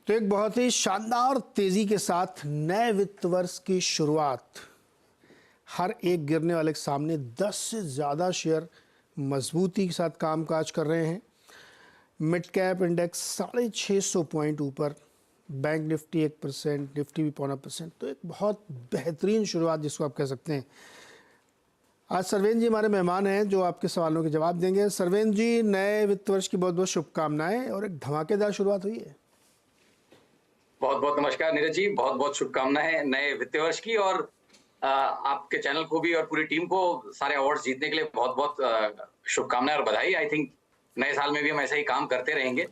तो एक बहुत ही शानदार तेजी के साथ नए वित्त वर्ष की शुरुआत। हर एक गिरने वाले के सामने 10 से ज़्यादा शेयर मजबूती के साथ कामकाज कर रहे हैं। मिड कैप इंडेक्स 650 पॉइंट ऊपर, बैंक निफ्टी 1%, निफ्टी भी 0.25%। तो एक बहुत बेहतरीन शुरुआत जिसको आप कह सकते हैं। आज सरवेन जी हमारे मेहमान हैं जो आपके सवालों के जवाब देंगे। सरवेन जी, नए वित्त वर्ष की बहुत बहुत शुभकामनाएं और एक धमाकेदार शुरुआत हुई है। बहुत बहुत नमस्कार नीरज जी, बहुत बहुत शुभकामनाएं नए वित्तीय वर्ष की। और आपके चैनल को भी और पूरी टीम को सारे अवार्ड्स जीतने के लिए बहुत बहुत शुभकामनाएं और बधाई। आई थिंक नए साल में भी हम ऐसे ही काम करते रहेंगे।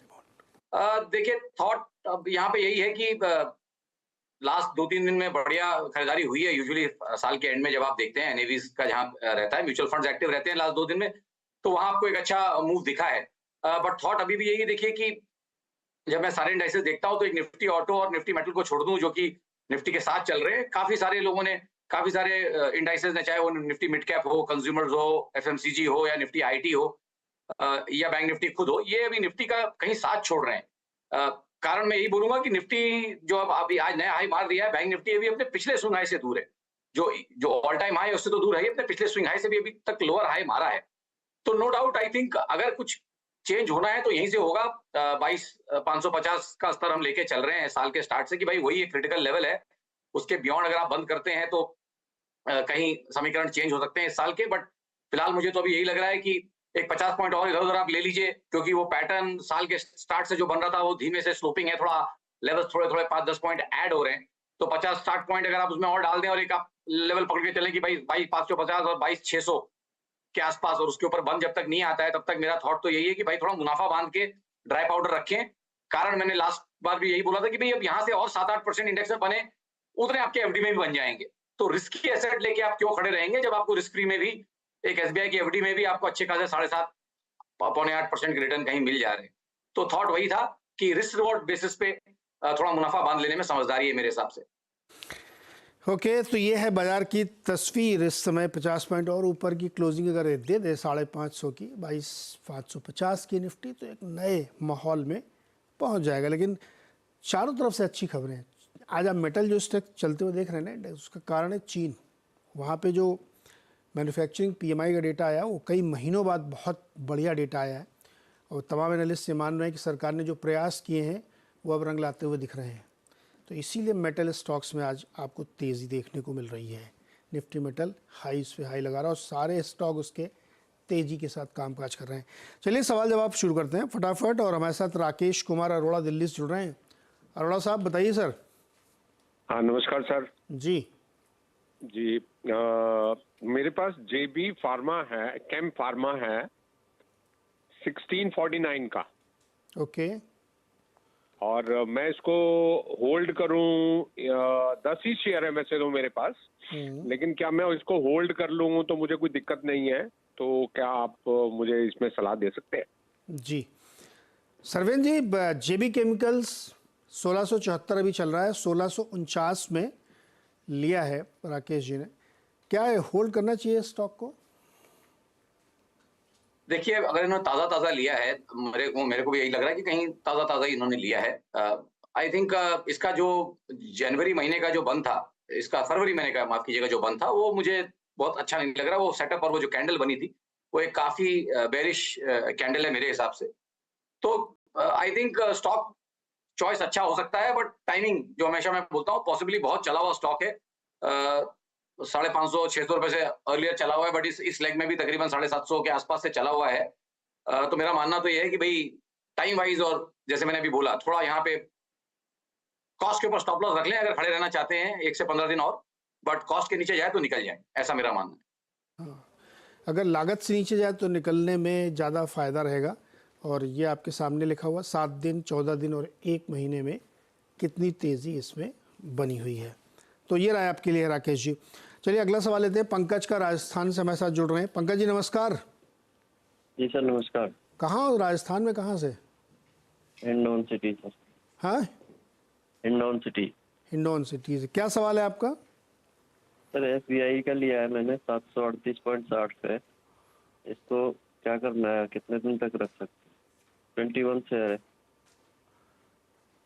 देखिए, थॉट अब यहाँ पे यही है कि लास्ट 2-3 दिन में बढ़िया खरीदारी हुई है। यूजुअली साल के एंड में जब आप देखते हैं एनएवीज का जहाँ रहता है, म्यूचुअल फंड्स एक्टिव रहते हैं लास्ट 2 दिन में, तो वहां आपको एक अच्छा मूव दिखा है। बट थॉट अभी भी यही देखिए कि जब मैं सारे इंडाइसेस देखता हूं तो एक निफ्टी ऑटो और निफ्टी मेटल को छोड़ दूं जो कि निफ्टी के साथ चल रहे हैं। काफी सारे लोगों ने, काफी सारे इंडाइसेस ने, चाहे वो निफ्टी मिड कैप हो, कंज्यूमर्स हो, एफएमसीजी हो, या निफ्टी आईटी हो, या बैंक निफ्टी खुद हो, ये अभी निफ्टी का कहीं साथ छोड़ रहे हैं। कारण मैं यही बोलूंगा कि निफ्टी जो अब अभी आज नया हाई मार दिया है, बैंक निफ्टी अभी अपने पिछले स्विंग हाई से दूर है। जो जो ऑल टाइम हाई है उससे तो दूर है, अपने पिछले स्विंग हाई से भी अभी तक लोअर हाई मारा है। तो नो डाउट आई थिंक अगर कुछ चेंज होना है तो यहीं से होगा। 22,550 का स्तर हम लेके चल रहे हैं साल के स्टार्ट से कि भाई वही एक क्रिटिकल लेवल है। उसके बियॉन्ड अगर आप बंद करते हैं तो कहीं समीकरण चेंज हो सकते हैं इस साल के। बट फिलहाल मुझे तो अभी यही लग रहा है कि एक 50 पॉइंट और इधर उधर आप ले लीजिए, क्योंकि वो पैटर्न साल के स्टार्ट से जो बन रहा था वो धीमे से स्लोपिंग है। थोड़ा लेवल थोड़े थोड़े 5-10 पॉइंट ऐड हो रहे हैं। तो 50-60 पॉइंट अगर आप उसमें और डाल दें और एक आप लेवल पकड़ के चलें कि भाई 22,550 और 22,600 के आसपास, और उसके ऊपर बंद जब तक नहीं आता है तब तक मेरा थॉट तो यही है कि भाई थोड़ा मुनाफा बांध के ड्राई पाउडर रखें। कारण मैंने लास्ट बार भी यही बोला था कि भाई अब यहाँ से और 7-8% इंडेक्स में बने, उतने आपके एफडी में भी बन जाएंगे। तो रिस्की एसेट लेके आप क्यों खड़े रहेंगे जब आपको रिस्क फ्री में भी एक एसबीआई की एफडी में भी आपको अच्छे खासे 7.5 पौने 8% के रिटर्न कहीं मिल जा रहे हैं। तो थॉट वही था कि रिस्क रिवॉर्ड बेसिस पे थोड़ा मुनाफा बांध लेने में समझदारी है मेरे हिसाब से। ओके, तो ये है बाजार की तस्वीर। इस समय 50 पॉइंट और ऊपर की क्लोजिंग अगर ये दे दे 550 की, 22,550 की निफ्टी, तो एक नए माहौल में पहुंच जाएगा। लेकिन चारों तरफ से अच्छी खबरें हैं। आज आप मेटल जो स्टॉक चलते हुए देख रहे हैं ना, उसका कारण है चीन। वहाँ पे जो मैन्युफैक्चरिंग पीएमआई का डेटा आया वो कई महीनों बाद बहुत बढ़िया डेटा आया है, और तमाम एनालिस्ट ये मान रहे हैं कि सरकार ने जो प्रयास किए हैं वो अब रंग लाते हुए दिख रहे हैं। तो इसीलिए मेटल स्टॉक्स में आज आपको तेज़ी देखने को मिल रही है। निफ्टी मेटल हाईस पे हाई लगा रहा है और सारे स्टॉक उसके तेज़ी के साथ कामकाज कर रहे हैं। चलिए सवाल जवाब शुरू करते हैं फटाफट। और हमारे साथ राकेश कुमार अरोड़ा दिल्ली से जुड़ रहे हैं। अरोड़ा साहब बताइए सर। हाँ, नमस्कार सर जी जी। मेरे पास जेबी फार्मा है, केम फार्मा है 1649 का, ओके। और मैं इसको होल्ड करूं, 10 ही शेयर है वैसे तो मेरे पास, लेकिन क्या मैं इसको होल्ड कर लूं तो मुझे कोई दिक्कत नहीं है? तो क्या आप मुझे इसमें सलाह दे सकते हैं? जी सरवेन जी, जेबी केमिकल्स 1674 अभी चल रहा है, 1649 में लिया है राकेश जी ने। क्या है, होल्ड करना चाहिए स्टॉक को? देखिए, अगर इन्होंने ताज़ा ताज़ा लिया है, मेरे को भी यही लग रहा है कि कहीं ताज़ा ताज़ा ही इन्होंने लिया है। आई थिंक इसका जो जनवरी महीने का जो बंद था, इसका फरवरी महीने का, माफ कीजिएगा, जो बंद था वो मुझे बहुत अच्छा नहीं लग रहा। वो सेटअप और वो जो कैंडल बनी थी वो एक काफी बेरिश कैंडल है मेरे हिसाब से। तो आई थिंक स्टॉक चॉइस अच्छा हो सकता है, बट टाइमिंग, जो हमेशा मैं बोलता हूँ, पॉसिबली बहुत चला हुआ स्टॉक है। 550-600 रुपए से अर्लियर चला हुआ है, बट इस लेग में भी तकरीबन 750 के आसपास से चला हुआ है। तो मेरा मानना तो ये है कि भाई टाइम वाइज, और जैसे मैंने अभी बोला, थोड़ा यहाँ पे कॉस्ट के ऊपर स्टॉप लॉस रख लें अगर खड़े रहना चाहते हैं 1 से 15 दिन और। बट कॉस्ट के नीचे जाए तो निकल जाए, ऐसा मेरा मानना है। हाँ, अगर लागत से नीचे जाए तो निकलने में ज़्यादा फ़ायदा रहेगा। और ये आपके सामने लिखा हुआ 7 दिन, 14 दिन और 1 महीने में कितनी तेज़ी इसमें बनी हुई है। तो ये रहा आपके लिए राकेश जी। चलिए अगला सवाल लेते हैं। पंकज का राजस्थान से हमारे साथ जुड़ रहे हैं। पंकज जी नमस्कार। जी सर नमस्कार। कहाँ हो राजस्थान में, कहाँ से? Hindaun city sir. हाँ, हिंडौन सिटी। हिंडौन सिटी से। क्या सवाल है आपका? सर एसबीआई का लिया है मैंने 738.60 पे। इसको क्या करना है, कितने दिन तक रख सकते हैं? 21 शेयर है।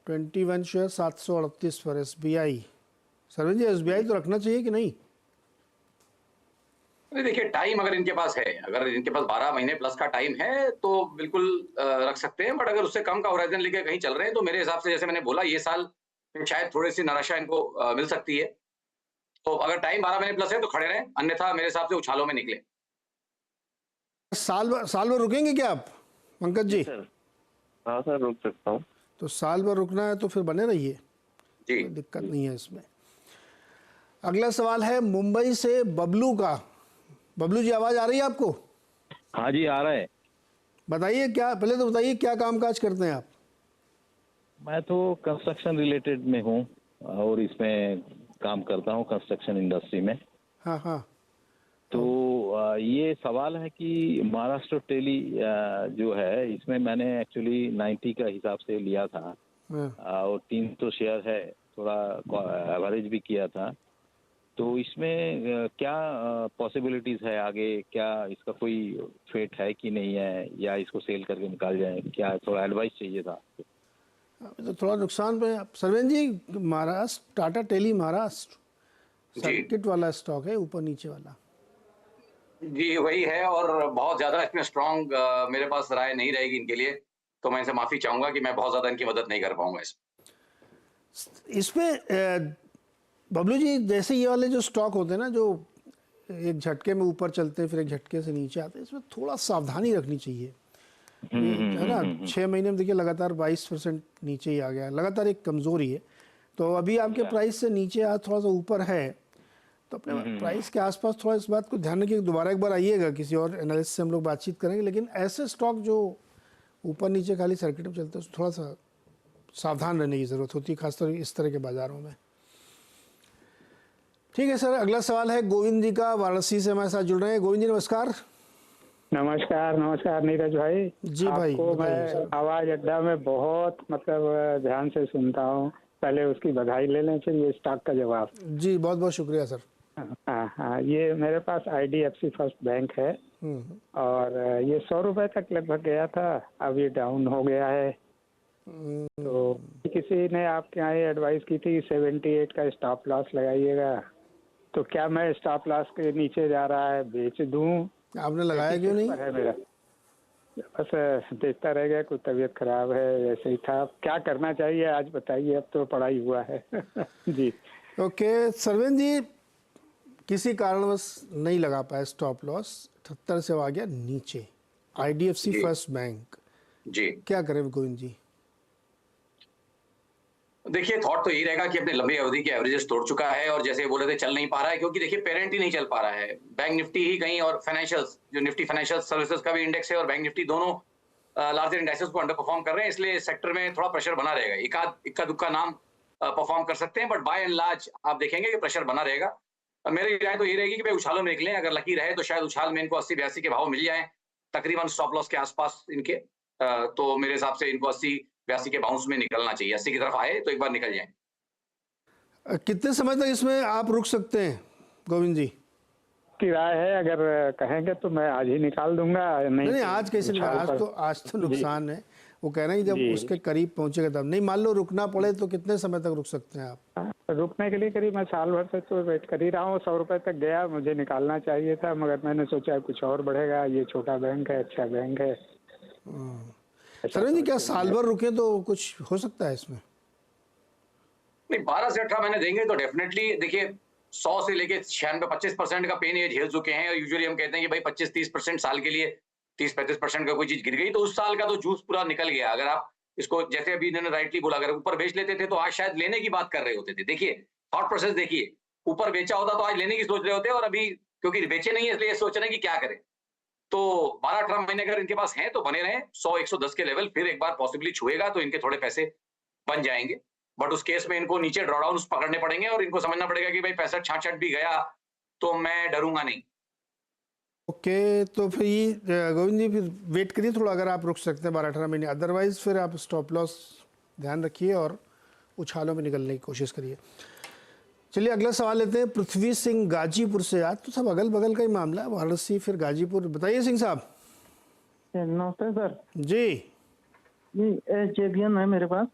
21 शेयर 738 पर SBI। सरवीन जी, SBI तो रखना चाहिए कि नहीं? नहीं, देखिए टाइम अगर इनके पास है, अगर इनके पास 12 महीने प्लस का टाइम है तो बिल्कुल रख सकते हैं, बट अगर उससे कम का होराइजन लेके कहीं चल रहे हैं तो मेरे हिसाब से, जैसे मैंने बोला, ये साल शायद थोड़ी सी निराशा इनको मिल सकती है। तो अगर टाइम 12 महीने प्लस है तो खड़े रहें, अन्यथा मेरे हिसाब से उछालों में निकले। साल भर रुकेंगे क्या आप पंकज जी? सर हाँ सर, रुक सकता हूँ। तो साल भर रुकना है तो फिर बने रहिए, जी कोई दिक्कत नहीं है इसमें। अगला सवाल है मुंबई से बबलू का। बबलू जी, आवाज आ रही है आपको? हाँ जी, आ रहा है। बताइए, क्या पहले तो बताइए क्या कामकाज करते हैं आप? मैं तो कंस्ट्रक्शन रिलेटेड में हूँ और इसमें काम करता हूँ, कंस्ट्रक्शन इंडस्ट्री में। हाँ हाँ। तो ये सवाल है कि महाराष्ट्र टेली जो है, इसमें मैंने एक्चुअली 90 का हिसाब से लिया था हाँ। और 300 शेयर है, थोड़ा एवरेज भी किया था। तो इसमें क्या पॉसिबिलिटीज है आगे? क्या इसका कोई फेट है कि नहीं है, या इसको सेल करके निकाल जाए? क्या थोड़ा एडवाइस चाहिए था। अभी तो थोड़ा नुकसान पे आप सरवेन जी। महाराष्ट्र टाटा टेली महाराष्ट्र सर्किट वाला स्टॉक है, ऊपर नीचे वाला। जी, वही है, और बहुत ज्यादा इसमें स्ट्रांग मेरे पास राय नहीं रहेगी इनके लिए, तो मैं इनसे माफी चाहूंगा कि मैं बहुत ज्यादा इनकी मदद नहीं कर पाऊंगा इसमें बबलू जी, जैसे ये वाले जो स्टॉक होते हैं ना, जो एक झटके में ऊपर चलते हैं फिर एक झटके से नीचे आते हैं, इसमें थोड़ा सावधानी रखनी चाहिए, है ना। 6 महीने में देखिए लगातार 22% नीचे ही आ गया, लगातार एक कमजोरी है। तो अभी आपके प्राइस से नीचे आज थोड़ा सा ऊपर है, तो अपने प्राइस के आसपास थोड़ा इस बात को ध्यान रखिए। दोबारा एक बार आइएगा, किसी और एनालिस्ट से हम लोग बातचीत करेंगे, लेकिन ऐसे स्टॉक जो ऊपर नीचे खाली सर्किट में चलते हैं थोड़ा सा सावधान रहने की ज़रूरत होती है, खासतौर इस तरह के बाज़ारों में। ठीक है सर, अगला सवाल है गोविंद जी का, वाराणसी से हमारे साथ जुड़ रहे हैं। गोविंद जी नमस्कार। नमस्कार नमस्कार नीरज भाई। जी भाई, आपको मैं आवाज अड्डा में बहुत मतलब ध्यान से सुनता हूँ। पहले उसकी बधाई ले लें, फिर ये स्टॉक का जवाब। जी बहुत बहुत शुक्रिया सर। हाँ हाँ, ये मेरे पास IDFC फर्स्ट बैंक है और ये 100 रुपए तक लगभग गया था, अब ये डाउन हो गया है। तो किसी ने आपके यहाँ एडवाइस की थी 78 का स्टॉप लॉस लगाइएगा, तो क्या मैं स्टॉप लॉस के नीचे जा रहा है बेच दूं? आपने लगाया क्यों नहीं? है मेरा बस देखता रह गया, कोई तबीयत खराब है, ऐसे ही था। क्या करना चाहिए आज बताइए, अब तो पढ़ाई हुआ है। जी ओके सरवेन जी, किसी कारणवश नहीं लगा पाए स्टॉप लॉस, 78 से आ गया नीचे, IDFC फर्स्ट बैंक, जी। क्या करें गोविंद जी? देखिए, थॉट तो यही रहेगा कि अपने लंबी अवधि के एवरेजेस तोड़ चुका है, और जैसे बोले थे चल नहीं पा रहा है, क्योंकि देखिए पेरेंट ही नहीं चल पा रहा है। बैंक निफ्टी ही कहीं, और फाइनेंशियल्स, जो निफ्टी फाइनेंशियल सर्विसेज का भी इंडेक्स है और बैंक निफ्टी, दोनों लार्जर इंडेक्सेस को अंडर परफॉर्म कर रहे हैं, इसलिए सेक्टर में थोड़ा प्रेशर बना रहेगा। इक्का दुक्का नाम परफॉर्म कर सकते हैं, बट बाय एंड लार्ज आप देखेंगे कि प्रेशर बना रहेगा। मेरी राय तो यही रहेगी कि भाई उछालों में निकलें, अगर लकी रहे तो शायद उछाल में इनको 80-82 के भाव मिल जाए, तकरीबन स्टॉप लॉस के आसपास इनके। तो मेरे हिसाब से इनको 80-82 के बाउंस में निकलना चाहिए। 80 की तरफ आए तो एक बार निकल जाए। कितने समय तक इसमें आप रुक सकते हैं गोविंद जी? किराया है, अगर कहेंगे तो मैं आज ही निकाल दूंगा। नहीं, आज कैसे निकाल? आज तो नुकसान है। वो कह रहे हैं जब उसके करीब पहुंचेगा तब। नहीं, मान लो रुकना पड़े तो कितने समय तक रुक सकते हैं आप? रुकने के लिए करीब मैं साल भर से तो वेट कर ही रहा हूँ। 100 रुपए तक गया, मुझे निकालना चाहिए था, मगर मैंने सोचा कुछ और बढ़ेगा। ये छोटा बैंक है, अच्छा बैंक है। सरवीन जी, क्या साल भर रुके तो कुछ हो सकता है इसमें? नहीं, 12 से 18 महीने देंगे तो डेफिनेटली, देखिए 100 से लेके 96-25% का पेन ये झेल चुके हैं, और यूजुअली हम कहते हैं कि भाई 25-30% साल के लिए, 30-35% का कोई चीज गिर गई तो उस साल का तो जूस पूरा निकल गया। अगर आप इसको, जैसे अभी इन्होंने राइटली बोला, अगर ऊपर बेच लेते थे तो आज शायद लेने की बात कर रहे होते थे। देखिए थॉट प्रोसेस देखिए, ऊपर बेचा होता तो आज लेने की सोच रहे होते, और अभी क्योंकि बेचे नहीं है इसलिए सोच रहे हैं कि क्या करें। तो 12-18 महीने अगर इनके पास हैं तो बने रहें। 100-110 के लेवल फिर एक बार पॉसिबली छुएगा तो इनके थोड़े पैसे बन जाएंगे, बट उस केस में इनको नीचे ड्रॉडाउन पकड़ने पड़ेंगे, और इनको समझना पड़ेगा कि भाई 65-66 भी गया तो मैं डरूंगा नहीं। ओके, तो फिर ये गोविंद जी फिर वेट करिए थोड़ा, अगर आप रुक सकते हैं 12-18 महीने। अदरवाइज फिर आप स्टॉप लॉस ध्यान रखिए और उछालों में निकलने की कोशिश करिए। चलिए अगला सवाल लेते हैं पृथ्वी सिंह गाजीपुर से। आज तो सब अगल बगल का ही मामला है, वाराणसी फिर गाजीपुर। बताइए सिंह साहब। नमस्ते सर। जी जी JBM है मेरे पास।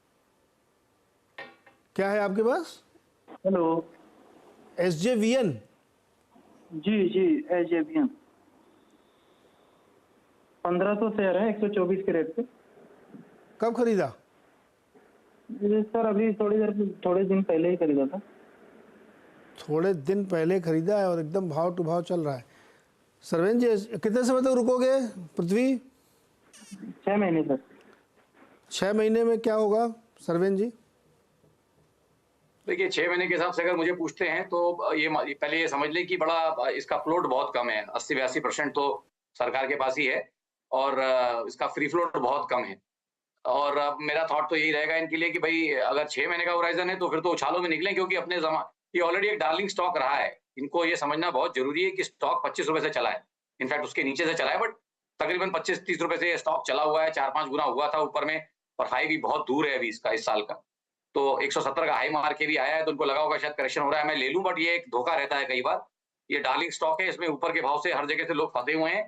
क्या है आपके पास? हेलो। SJVN। जी जी, एजेबियन 1500 शेयर है 124 के रेट पे। कब खरीदा? जी सर, अभी थोड़े दिन पहले ही खरीदा था। थोड़े दिन पहले खरीदा है और एकदम भाव टू भाव चल रहा है। सरवेन जी, कितने समय तक रुकोगे पृथ्वी? 6 महीने सर। 6 महीने में क्या होगा सरवेन जी? देखिए 6 महीने के हिसाब से अगर मुझे पूछते हैं तो ये पहले ये समझ लें कि बड़ा इसका फ्लोट बहुत कम है, 80-82% तो सरकार के पास ही है और इसका फ्री फ्लोट बहुत कम है। और अब मेरा थॉट तो यही रहेगा इनके लिए कि भाई अगर 6 महीने का होराइजन है तो फिर तो उछालों में निकलें, क्योंकि ये ऑलरेडी एक डार्लिंग स्टॉक रहा है। इनको ये समझना बहुत जरूरी है कि स्टॉक 25 रुपए से चला है, इनफैक्ट उसके नीचे से चला है, बट तकरीबन 25-30 रुपए से स्टॉक चला हुआ है, 4-5 गुना हुआ था ऊपर में, और हाई भी बहुत दूर है अभी इसका इस साल का। तो 170 का हाई मार के भी आया है, तो उनको लगा होगा शायद करेक्शन हो रहा है, मैं ले लूं, बट ये एक धोखा रहता है कई बार। ये डार्लिंग स्टॉक है, इसमें ऊपर के भाव से हर जगह से लोग फंसे हुए हैं,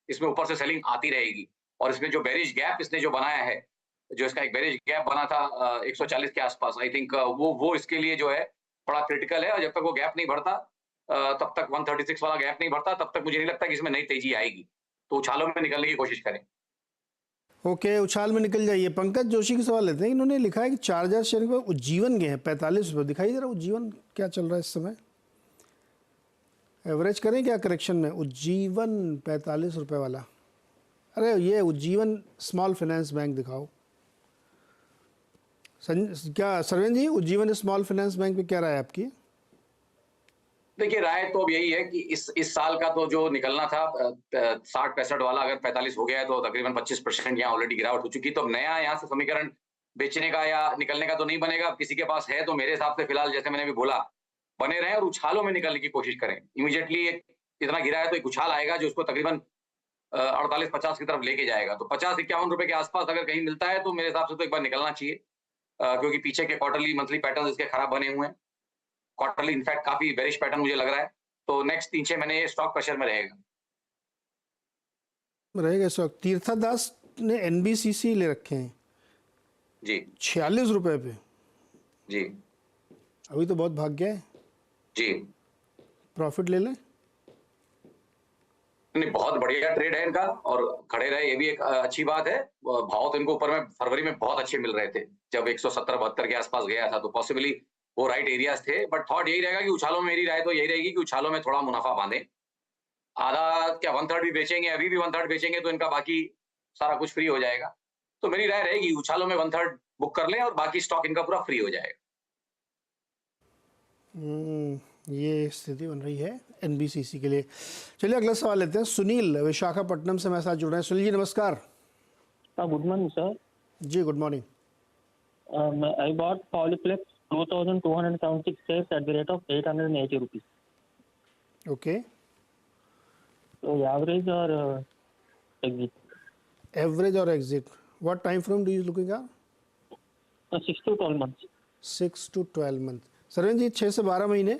इसमें ऊपर से सेलिंग आती रहेगी। और इसमें जो बेरिश गैप इसने जो बनाया है, जो इसका एक बेरिश गैप बना था 140 के आसपास, आई थिंक वो इसके लिए जो है बड़ा क्रिटिकल है। और जब तक वो गैप नहीं भरता, तब तक 136 वाला गैप नहीं भरता, तब तक मुझे नहीं लगता कि इसमें नई तेजी आएगी। तो उछालों में निकलने की कोशिश करें। ओके, उछाल में निकल जाइए। पंकज जोशी की सवाल लेते हैं। इन्होंने लिखा है कि 4000 शेयर के बाद उज्जीवन गए हैं 45 रुपये। दिखाई जरा उज्जीवन क्या चल रहा है इस समय? एवरेज करें क्या करेक्शन में? उज्जीवन 45 रुपये वाला। अरे ये उज्जीवन स्मॉल फाइनेंस बैंक दिखाओ। क्या सरवेन जी, उज्जीवन स्मॉल फाइनेंस बैंक पे क्या राय है आपकी? देखिए राय तो अब यही है कि इस साल का तो जो निकलना था 60-65 वाला, अगर 45 हो गया है तो तकरीबन 25% यहाँ ऑलरेडी गिरावट हो चुकी। तो अब नया यहाँ से समीकरण बेचने का या निकलने का तो नहीं बनेगा। किसी के पास है तो मेरे हिसाब से फिलहाल, जैसे मैंने भी बोला, बने रहें और उछालों में निकलने की कोशिश करें। इमीडिएटली इतना गिरा है तो एक उछाल आएगा जो उसको तकरीबन 48-50 की तरफ लेके जाएगा। तो 50-51 रुपए के आसपास अगर कहीं मिलता है तो मेरे हिसाब से तो एक बार निकलना चाहिए, क्योंकि पीछे के क्वार्टरली मंथली पैटर्न इसके खराब बने हुए हैं। क्वार्टरली इनफैक्ट काफी बेरिश पैटर्न मुझे लग रहा है। तो नेक्स्ट 3-6 महीने ये स्टॉक प्रेशर में रहेगा। स्टॉक। तीर्था दास ने NBCC ले रखे हैं जी 46 रुपए पे। जी अभी तो बहुत भाग गया है। जी। प्रॉफिट ले लें? नहीं, बहुत बढ़िया ट्रेड है इनका और खड़े रहे, ये भी एक अच्छी बात है। भाव तो इनको ऊपर में फरवरी में बहुत अच्छे मिल रहे थे, जब 170-72 के आसपास गया था, तो पॉसिबली वो राइट एरियाज थे। बट थॉट यही रहेगा कि उछालों में, मेरी राय तो यही रहेगी कि उछालों में थोड़ा मुनाफा बांधे। आधा क्या 1/3 भी बेचेंगे, अभी भी 1/3 बेचेंगे तो इनका बाकी सारा कुछ फ्री हो जाएगा। तो मेरी राय रहेगी उछालों में 1/3 बुक कर लें और बाकी स्टॉक इनका पूरा फ्री हो जाएगा। ये स्थिति बन रही है NBCC के लिए। चलिए अगला सवाल लेते हैं। सुनील विशाखापट्टनम से हमारे साथ जुड़ रहे हैं। सुनील जी नमस्कार। Good morning sir. जी good morning. I bought Polyplex 2,276 shares at the rate of 880 rupees. Okay, So average or exit? Average और exit. What time frame do you looking at? 6 to 12 months. 6 to 12 month. Sarvan ji 6 से 12 महीने।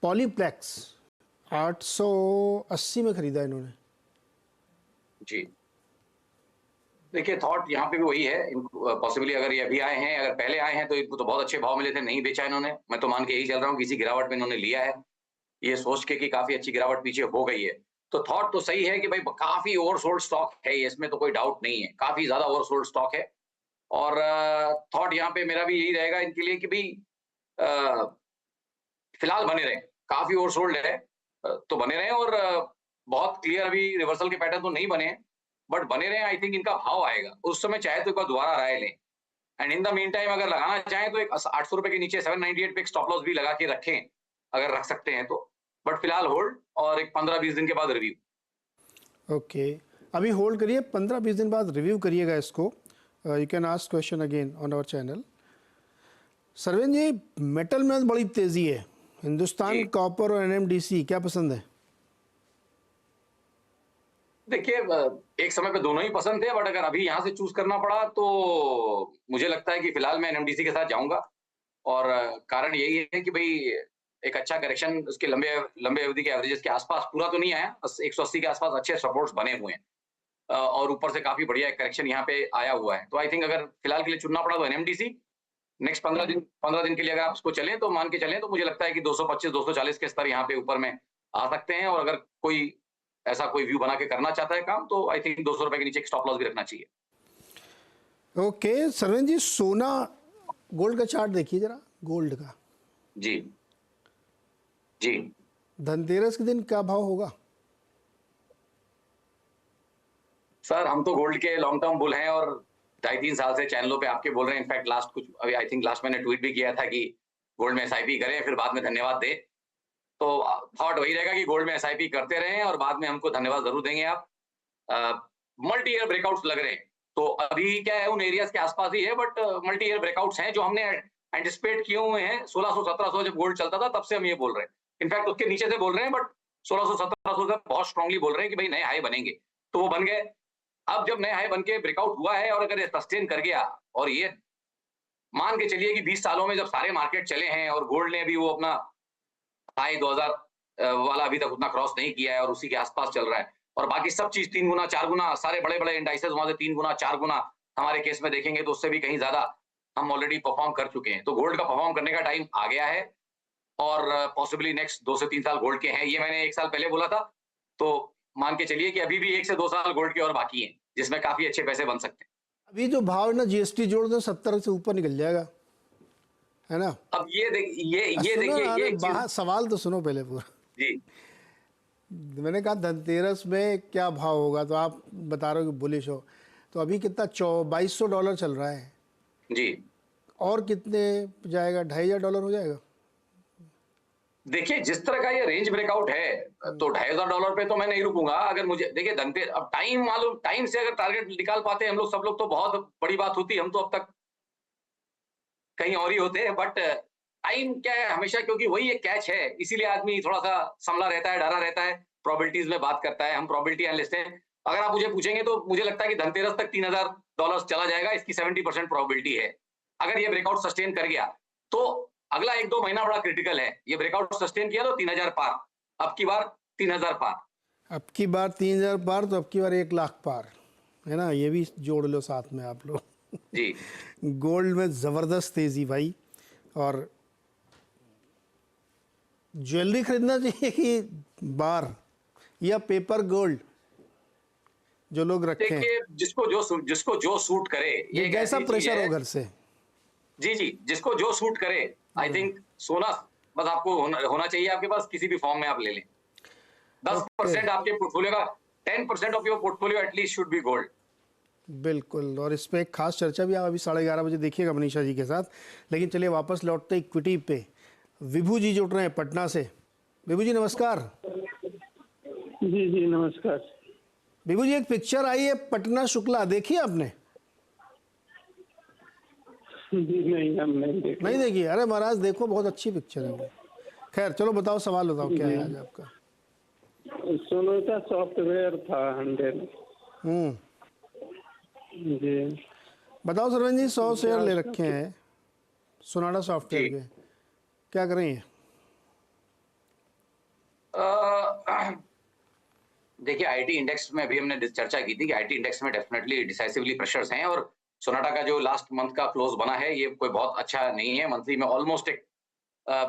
पॉलीप्लेक्स 880 में खरीदा इन्होंने। जी देखिए thought यहाँ पे भी वही है। पॉसिबली अगर ये अभी आए हैं, अगर पहले आए हैं तो इनको तो बहुत अच्छे भाव मिले थे, नहीं बेचा इन्होंने। मैं तो मान के यही चल रहा हूँ किसी गिरावट में इन्होंने लिया है, ये सोच के कि काफी अच्छी गिरावट पीछे हो गई है। तो थॉट तो सही है कि भाई काफी ओवरसोल्ड स्टॉक है ये, इसमें तो कोई डाउट नहीं है, काफी ज्यादा ओवरसोल्ड स्टॉक है। और थॉट यहाँ पे मेरा भी यही रहेगा इनके लिए कि भाई फिलहाल बने रहे, काफी ओवरसोल्ड है तो बने रहे। और बहुत क्लियर अभी रिवर्सल के पैटर्न तो नहीं बने हैं, बट बने रहे। आई थिंक इनका भाव आएगा उस समय, चाहे तो एक बार दोबारा राय लें। And in the mean time अगर लगाना चाहें तो एक 800 रुपए के नीचे 798 पे एक स्टॉप लॉस भी लगा के रखें अगर रख सकते हैं तो। बट फिलहाल होल्ड और एक 15-20 दिन के बाद रिव्यू। ओके, अभी होल्ड करिए, 15-20 दिन बाद रिव्यू करिएगा इसको। You can ask question again on our channel. Sarvan ji, metal में बड़ी तेजी है, हिंदुस्तान कॉपर और NMDC क्या पसंद है? देखिए एक समय पे दोनों ही पसंद थे, बट अगर अभी यहाँ से चूज करना पड़ा तो मुझे लगता है कि फिलहाल मैं NMDC के साथ जाऊंगा। और कारण यही है कि भाई एक अच्छा करेक्शन उसके लंबे अवधि के एवरेजेस के आसपास, पूरा तो नहीं आया, 180 के आसपास अच्छे सपोर्ट्स बने हुए हैं और ऊपर से काफी बढ़िया एक करेक्शन यहाँ पे आया हुआ है। तो आई थिंक अगर फिलहाल के लिए चुनना पड़ा तो NMDC, नेक्स्ट 15 दिन के लिए अगर आप उसको चलें तो मान के चलें तो मुझे लगता है कि 225 240 के स्तर यहाँ पे ऊपर में आ सकते हैं। और अगर कोई ऐसा कोई व्यू बना के करना चाहता है काम तो आई थिंक 200 रुपए के नीचे एक स्टॉप लॉस भी रखना चाहिए। ओके सरवीन जी, सोना गोल्ड का चार्ट देखिए जरा, गोल्ड का। जी जी धनतेरस के दिन क्या भाव होगा? सर हम तो गोल्ड के लॉन्ग टर्म बुल हैं और 2.5-3 साल से चैनलों पे आपके बोल रहे हैं। इनफैक्ट लास्ट कुछ अभी आई थिंक लास्ट मैंने ट्वीट भी किया था कि गोल्ड में एसआईपी करें फिर बाद में धन्यवाद दे। तो थॉट वही रहेगा कि गोल्ड में एसआईपी करते रहें और बाद में हमको धन्यवाद जरूर देंगे आप। मल्टी ईयर ब्रेकआउट्स लग रहे हैं तो अभी क्या है उन एरियाज के आसपास ही है, बट मल्टी ईयर ब्रेकआउट्स हैं जो हमने एंटिसिपेट किए हुए हैं। 1600-1700 जब गोल्ड चलता था तब से हम ये बोल रहे हैं। इनफैक्ट उसके नीचे से बोल रहे हैं, बट 1600-1700 से बहुत स्ट्रांगली बोल रहे हैं कि भाई नए हाई बनेंगे, तो वो बन गए। अब जब नए हाई बन के ब्रेकआउट हुआ है और अगर ये सस्टेन कर गया और ये मान के चलिए कि 20 सालों में जब सारे मार्केट चले हैं और गोल्ड ने भी वो अपना हाई 2000 वाला अभी तक उतना क्रॉस नहीं किया है और उसी के आसपास चल रहा है और बाकी सब चीज 3 गुना 4 गुना, सारे बड़े बड़े इंडाइसेस वहां से 3 गुना 4 गुना हमारे केस में देखेंगे तो उससे भी कहीं ज्यादा हम ऑलरेडी परफॉर्म कर चुके हैं। तो गोल्ड का परफॉर्म करने का टाइम आ गया है और पॉसिबली नेक्स्ट 2 से 3 साल गोल्ड के हैं। ये मैंने 1 साल पहले बोला था, तो मान के चलिए कि अभी भी 1 से 2 साल गोल्ड के और बाकी हैं जिसमें काफी अच्छे पैसे बन सकते हैं। अभी जो भाव है ना, जीएसटी जोड़ दो 70 से ऊपर निकल जाएगा, है ना? अब ये देखिए ये बाहर सवाल तो सुनो पहले पूरा। जी मैंने कहा धनतेरस में क्या भाव होगा, तो आप बता रहे हो कि बुलिश हो। तो अभी कितना $2200 चल रहा है जी, और कितने जाएगा? $2500 हो जाएगा। देखिए जिस तरह का ये रेंज ब्रेकआउट है तो $2500 पे तो मैं नहीं रुकूंगा। अगर मुझे देखिए धनतेरस अब टाइम मालूम, टाइम से अगर टारगेट निकाल पाते हैं हम लोग सब लोग तो बहुत बड़ी बात होती। हम तो अब तक कहीं और ही होते हैं, बट टाइम क्या है हमेशा, क्योंकि वही एक कैच है, इसीलिए आदमी थोड़ा सा संभला रहता है, डरा रहता है, प्रोबेबिलिटीज में बात करता है। हम प्रोबेबिलिटी एनालिस्ट हैं। अगर आप मुझे पूछेंगे तो मुझे लगता है कि धनतेरस तक $3000 चला जाएगा, इसकी 70% प्रोबेबिलिटी है। अगर ये ब्रेकआउट सस्टेन कर गया तो अगला 1-2 महीना बड़ा क्रिटिकल है। ये ब्रेकआउट सस्टेन किया तो 3000 पार, अब की बार 3000 पार, अब की बार 3000 पार, तो अब की बार 1 लाख पार, है ना? ये भी जोड़ लो साथ में आप लोग। जी गोल्ड में ज़बरदस्त तेज़ी भाई। और ज्वेलरी खरीदना चाहिए कि बार या पेपर गोल्ड जो लोग रखे हैं? देखिए जिसको जो सूट करे, ये कैसा प्रेशर हो घर से? जी जिसको जो सूट करे। आई थिंक सोना बस आपको होना चाहिए आपके पास, किसी भी फॉर्म में आप ले लें। 10% आपके पोर्टफोलियो का 10% of your portfolio at least should be gold. बिल्कुल, और इस पे एक खास चर्चा भी आप अभी 11:30 बजे देखिएगा मनीषा जी के साथ। लेकिन चलिए वापस लौटते इक्विटी पे। विभू जी जुड़ रहे हैं पटना से। विभू जी नमस्कार। जी नमस्कार। विभू जी, एक पिक्चर आई है पटना शुक्ला, देखी आपने? नहीं, हम नहीं देखी? अरे महाराज देखो, बहुत अच्छी पिक्चर है वो। खैर चलो बताओ, सवाल बताओ, क्या है आज आपका? सोनाटा सॉफ्टवेयर था 100। जी बताओ सरवन जी, 100 शेयर ले रखे हैं सोनाटा सॉफ्टवेयर के, क्या करेंगे? देखिए आईटी इंडेक्स में अभी हमने चर्चा की थी कि आईटी इंडेक्स में डेफिनेटली डिसाइसिवली प्रेशर्स हैं और सोनाटा का जो लास्ट मंथ का क्लोज बना है ये कोई बहुत अच्छा नहीं है। मंथली में ऑलमोस्ट एक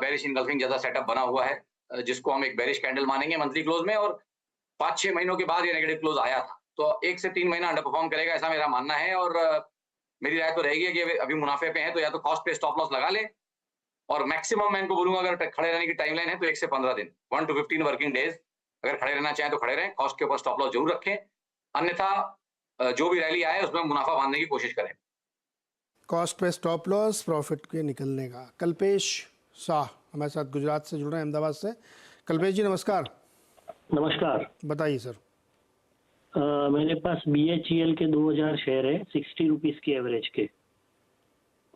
बेरिश इनगल्फिंग जैसा सेटअप बना हुआ है जिसको हम एक बेरिश कैंडल मानेंगे मंथली क्लोज में, और 5-6 महीनों के बाद ये नेगेटिव क्लोज आया था, तो 1 से 3 महीना अंडर परफॉर्म करेगा ऐसा मेरा मानना है। और मेरी राय तो रहेगी कि अभी मुनाफे पे है तो या तो कॉस्ट पे स्टॉप लॉस लगा ले, और मैक्सिमम मैं इनको बोलूंगा अगर खड़े रहने की टाइमलाइन है तो 1 से 15 दिन, 1 to 15 वर्किंग डेज अगर खड़े रहना चाहें तो खड़े रहें, कॉस्ट के ऊपर स्टॉप लॉस जरूर रखें, अन्यथा जो भी रैली आए उसमें मुनाफा बांधने की कोशिश करें। कॉस्ट पे स्टॉप लॉस, प्रॉफिट के निकलने का। कल्पेश शाह हमारे साथ गुजरात से जुड़ रहे हैं, अहमदाबाद से। कल्पेश जी नमस्कार। नमस्कार। बताइए सर। मेरे पास BHEL के 2000 शेयर है 60 रुपीज की एवरेज के,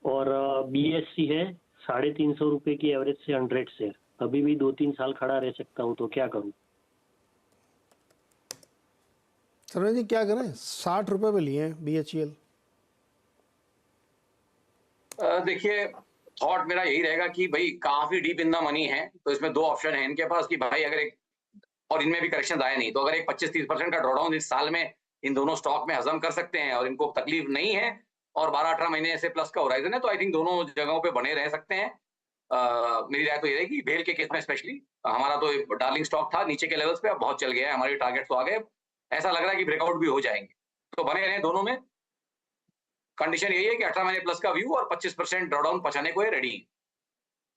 और BSC है 350 रुपए की एवरेज से 100 शेयर। अभी भी 2-3 साल खड़ा रह सकता हूँ, तो क्या करूँ? सरवन जी क्या करें? 60 रुपए पे लिए हैं BHEL। देखिए थॉट मेरा यही रहेगा कि भाई काफी डीप इन द मनी है, तो इसमें 2 ऑप्शन है इनके पास कि भाई अगर एक, और इनमें भी करेक्शन आया नहीं, तो अगर एक 25-30% का ड्रॉडाउन इस साल में इन दोनों स्टॉक में हजम कर सकते हैं और इनको तकलीफ नहीं है और 12-18 महीने से प्लस का होराइजन है, तो आई थिंक दोनों जगहों पे बने रह सकते हैं। मेरी राय तो ये रहेगी भेल के केस में स्पेशली। हमारा तो डार्लिंग स्टॉक था नीचे के लेवल्स पे, अब बहुत चल गया है, हमारे टारगेट तो आ गए, ऐसा लग रहा है कि ब्रेकआउट भी हो जाएंगे, तो बने रहें दोनों में। कंडीशन यही है कि 18 महीने प्लस का व्यू और 25% ड्रॉडाउन पचाने को रेडी।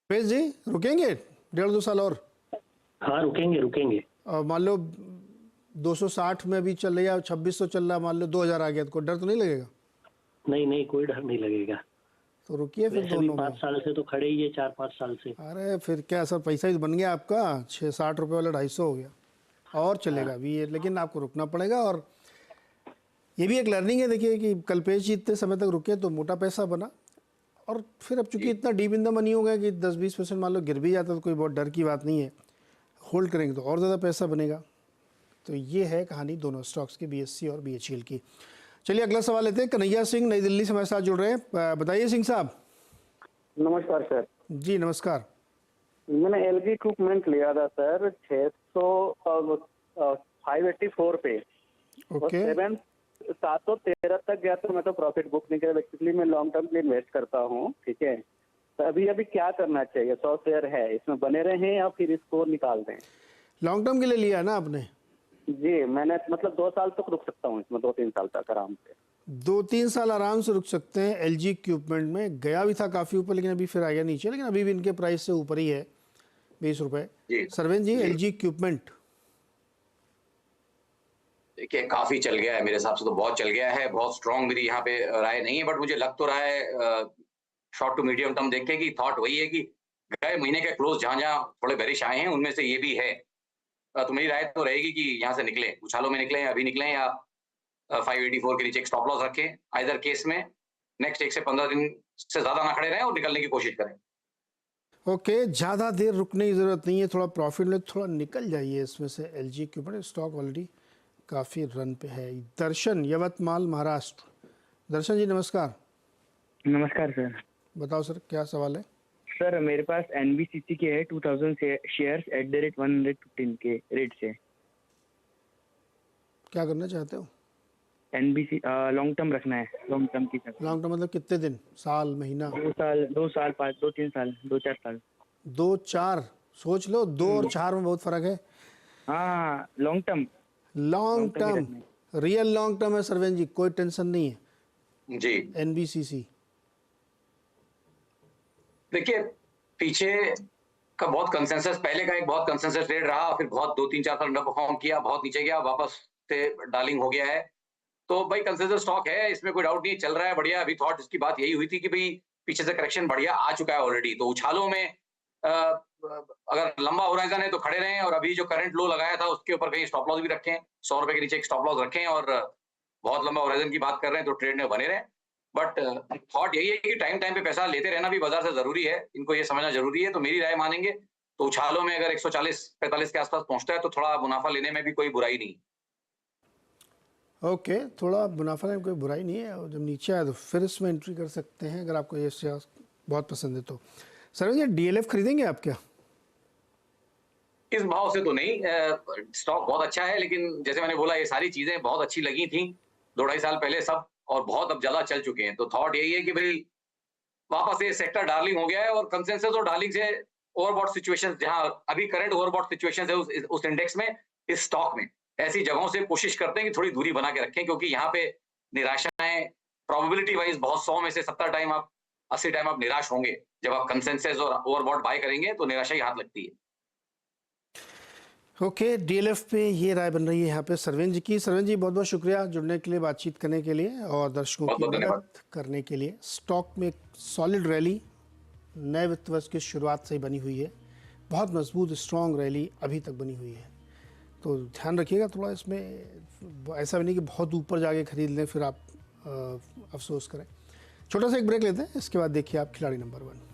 पेश जी रुकेंगे 1.5-2 साल और? हाँ रुकेंगे। मान लो 260 में भी चल रही है, 2600 चल रहा है, मान लो 2000 आ गया, तो कोई डर तो नहीं लगेगा? नहीं कोई डर नहीं लगेगा। तो रुकिए फिर वैसे भी दोनों 5 साल से तो खड़े ही है, 4-5 साल से। अरे फिर क्या सर, पैसा ही तो बन गया आपका, 660 रुपये वाला 250 हो गया, और चलेगा भी ये, लेकिन आपको रुकना पड़ेगा। और ये भी एक लर्निंग है, देखिए कि कल्पेश जी इतने समय तक रुके तो मोटा पैसा बना, और फिर अब चूंकि इतना डीप इन द मनी हो गया कि 10-20% मान लो गिर भी जाता तो कोई बहुत डर की बात नहीं है, होल्ड करेंगे तो और ज़्यादा पैसा बनेगा। तो ये है कहानी दोनों स्टॉक्स की, BSE और BHEL की। चलिए अगला सवाल लेते हैं। कन्हैया सिंह नई दिल्ली से हमारे साथ जुड़ रहे हैं। बताइए सिंह साहब। नमस्कार सर। जी नमस्कार। मैंने LG इक्विपमेंट लिया था सर 584 पे, ओके। 713 तक गया तो मैं तो प्रॉफिट बुक नहीं किया। बेसिकली मैं लॉन्ग टर्म के लिए इन्वेस्ट करता हूँ, ठीक है। तो अभी क्या करना चाहिए? 100 शेयर है, इसमें बने रहें या फिर इसको निकाल दें? लॉन्ग टर्म के लिए लिया है ना आपने? जी मैंने मतलब 2 साल तक रुक सकता हूँ इसमें, 2-3 साल तक आराम से। 2-3 साल आराम से रुक सकते हैं। LG इक्विपमेंट में गया भी था काफ़ी ऊपर, लेकिन अभी फिर आ गया नीचे, लेकिन अभी भी इनके प्राइस से ऊपर ही है, 20 रुपये। सरवेन जी LG इक्विपमेंट देखिए काफी चल गया है, मेरे हिसाब से तो बहुत चल गया है, बहुत स्ट्रॉन्ग मेरी यहाँ पे राय नहीं है, बट मुझे लग तो रहा है शॉर्ट टू मीडियम टर्म देख के कि थॉट वही है कि गए महीने के क्लोज जहाँ थोड़े बेरिश आए हैं उनमें से ये भी है। तो मेरी राय तो रहेगी कि यहाँ से निकले, उछालों में निकले, अभी निकले, या 584 के नीचे एक स्टॉप लॉस रखें। आइदर केस में नेक्स्ट 1 से 15 दिन से ज्यादा ना खड़े रहें और निकलने की कोशिश करें। ओके, ज़्यादा देर रुकने की ज़रूरत नहीं है, थोड़ा प्रॉफिट में थोड़ा निकल जाइए इसमें से। LG इक्विपमेंट स्टॉक ऑलरेडी काफ़ी रन पे है। दर्शन यवतमाल महाराष्ट्र। दर्शन जी नमस्कार। नमस्कार सर। बताओ सर क्या सवाल है? सर मेरे पास NBCC के है 2000 शेयर्स @115 के रेट से। क्या करना चाहते हो? NBC लॉन्ग टर्म रखना है, लॉन्ग टर्म की तरफ। लॉन्ग टर्म मतलब कितने दिन, साल, महीना? 2 साल 5 2-3 साल 2-4 साल। 2-4 सोच लो, 2 और 4 में बहुत फर्क है। हाँ long term. Long term, real long term है सरवेन जी, कोई टेंशन नहीं है जी। NBCC देखिए पीछे का बहुत कंसेंसस, पहले का एक बहुत कंसेंसस ट्रेड रहा, फिर बहुत 2-3-4 साल अंडर परफॉर्म किया, बहुत नीचे गया, वापस से डार्लिंग हो गया है। तो भाई कंसेंसस स्टॉक है, इसमें कोई डाउट नहीं, चल रहा है बढ़िया। अभी थॉट इसकी बात यही हुई थी कि भाई पीछे से करेक्शन बढ़िया आ चुका है ऑलरेडी, तो उछालों में अगर लंबा होराइजन है तो खड़े रहें, और अभी जो करंट लो लगाया था उसके ऊपर कहीं स्टॉप लॉस भी रखें, 100 रुपए के नीचे एक स्टॉप लॉस रखें, और बहुत लंबा होराइजन की बात कर रहे हैं तो ट्रेड में बने रहें। बट थॉट यही है कि टाइम पे पैसा लेते रहना भी बाजार से जरूरी है, इनको ये समझना जरूरी है। तो मेरी राय मानेंगे तो उछालों में अगर 140-45 के आसपास पहुंचता है तो थोड़ा मुनाफा लेने में भी कोई बुराई नहीं। ओके, थोड़ा मुनाफा में कोई बुराई नहीं है, और जब नीचे आए तो फिर इसमें एंट्री कर सकते हैं अगर आपको ये शेयर बहुत पसंद है तो। सर ये DLF खरीदेंगे आप क्या? इस भाव से तो नहीं, स्टॉक बहुत अच्छा है, लेकिन जैसे मैंने बोला ये सारी चीजें बहुत अच्छी लगी थी 2-2.5 साल पहले सब, और बहुत अब ज्यादा चल चुके हैं। तो थॉट यही है कि भाई वापस ये सेक्टर डार्लिंग हो गया है, और कंसेंसस और डार्लिंग से ओवरबॉट सिचुएशंस, जहां अभी करंट ओवरबॉट सिचुएशंस है उस इंडेक्स में, इस स्टॉक में, ऐसी जगहों से कोशिश करते हैं कि थोड़ी दूरी बना के रखें, क्योंकि यहाँ पे निराशाएं प्रोबेबिलिटी वाइज बहुत 100 में से 70 टाइम आप 80 टाइम आप निराश होंगे। जब आप कंसेंसस और ओवरबॉट बाय करेंगे तो निराशा ही हाथ लगती है। ओके, DLF पे ये राय बन रही है यहाँ पे सरवेन जी की। सरवेन जी बहुत बहुत शुक्रिया जुड़ने के लिए, बातचीत करने के लिए और दर्शकों की मदद करने के लिए। स्टॉक में एक सॉलिड रैली नए वित्त वर्ष की शुरुआत से ही बनी हुई है, बहुत मजबूत स्ट्रॉन्ग रैली अभी तक बनी हुई है, तो ध्यान रखिएगा थोड़ा इसमें, ऐसा भी नहीं कि बहुत ऊपर जाके खरीद लें फिर आप अफसोस करें। छोटा सा एक ब्रेक लेते हैं, इसके बाद देखिए आप खिलाड़ी नंबर 1।